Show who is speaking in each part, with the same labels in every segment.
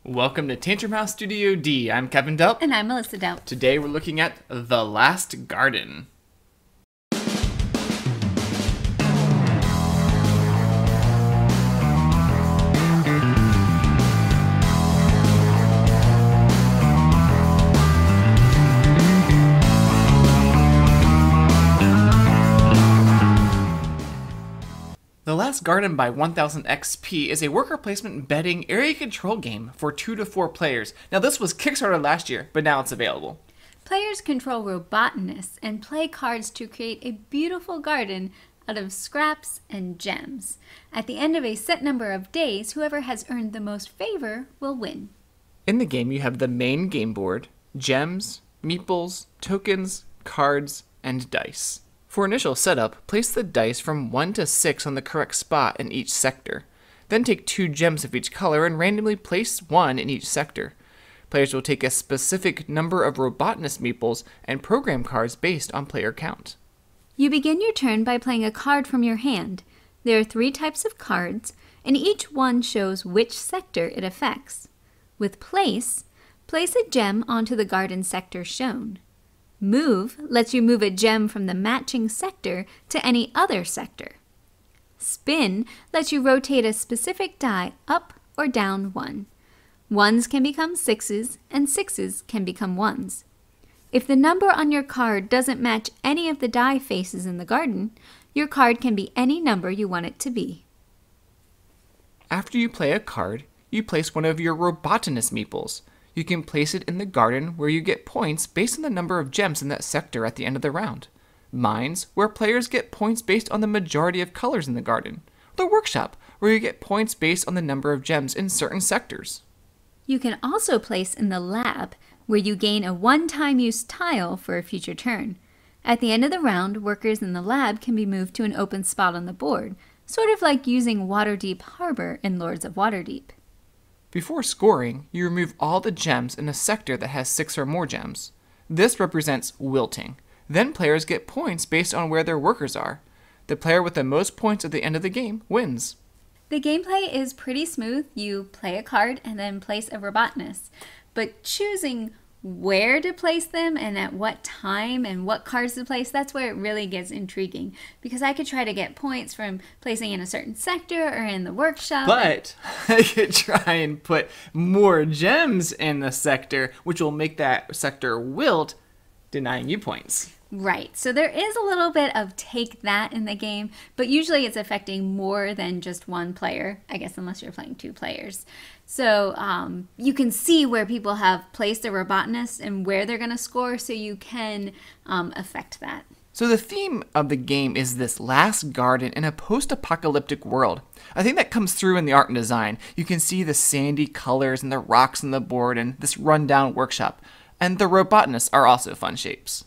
Speaker 1: Welcome to Tantrum House Studio D. I'm Kevin Delp.
Speaker 2: And I'm Melissa Delp.
Speaker 1: Today we're looking at The Last Garden. The Last Garden by 1000 XP is a worker placement betting area control game for 2 to 4 players. Now this was Kickstarted last year, but now it's available.
Speaker 2: Players control robotanists and play cards to create a beautiful garden out of scraps and gems. At the end of a set number of days, whoever has earned the most favor will win.
Speaker 1: In the game you have the main game board, gems, meeples, tokens, cards, and dice. For initial setup, place the dice from 1 to 6 on the correct spot in each sector. Then take 2 gems of each color and randomly place 1 in each sector. Players will take a specific number of Robotanist meeples and program cards based on player count.
Speaker 2: You begin your turn by playing a card from your hand. There are 3 types of cards, and each one shows which sector it affects. With place a gem onto the garden sector shown. Move lets you move a gem from the matching sector to any other sector. Spin lets you rotate a specific die up or down 1. 1s can become 6s, and 6s can become 1s. If the number on your card doesn't match any of the die faces in the garden, your card can be any number you want it to be.
Speaker 1: After you play a card, you place one of your Robotanist meeples. You can place it in the garden where you get points based on the number of gems in that sector at the end of the round. Mines, where players get points based on the majority of colors in the garden. The workshop, where you get points based on the number of gems in certain sectors.
Speaker 2: You can also place in the lab, where you gain a one-time use tile for a future turn. At the end of the round, workers in the lab can be moved to an open spot on the board, sort of like using Waterdeep Harbor in Lords of Waterdeep.
Speaker 1: Before scoring, you remove all the gems in a sector that has 6 or more gems. This represents wilting. Then players get points based on where their workers are. The player with the most points at the end of the game wins.
Speaker 2: The gameplay is pretty smooth. You play a card and then place a Robotanist. But choosing where to place them and at what time and what cards to place, that's where it really gets intriguing. Because I could try to get points from placing in a certain sector or in the workshop.
Speaker 1: But I could try and put more gems in the sector, which will make that sector wilt, denying you points.
Speaker 2: Right, so there is a little bit of take that in the game, but usually it's affecting more than just one player, I guess unless you're playing 2 players. So you can see where people have placed their Robotanist and where they're going to score, so you can affect that.
Speaker 1: So the theme of the game is this last garden in a post-apocalyptic world. I think that comes through in the art and design. You can see the sandy colors and the rocks on the board and this rundown workshop. And the Robotanists are also fun shapes.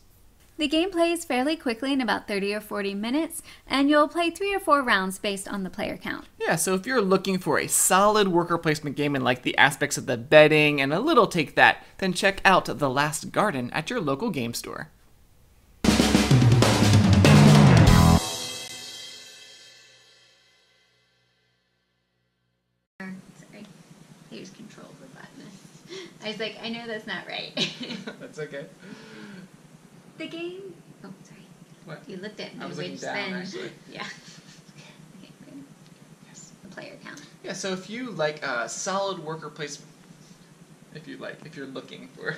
Speaker 2: The game plays fairly quickly in about 30 or 40 minutes, and you'll play 3 or 4 rounds based on the player count.
Speaker 1: Yeah, so if you're looking for a solid worker placement game and like the aspects of the betting and a little take that, then check out The Last Garden at your local game store.
Speaker 2: Sorry, here's control Robotanist. I was like, I know that's not right.
Speaker 1: That's okay.
Speaker 2: The game. Oh, sorry.
Speaker 1: What?
Speaker 2: You looked at me.
Speaker 1: I was looking down, actually.
Speaker 2: Yeah. Okay, good.
Speaker 1: Yes.
Speaker 2: The player count.
Speaker 1: Yeah, so if you like a solid worker placement, if you're looking for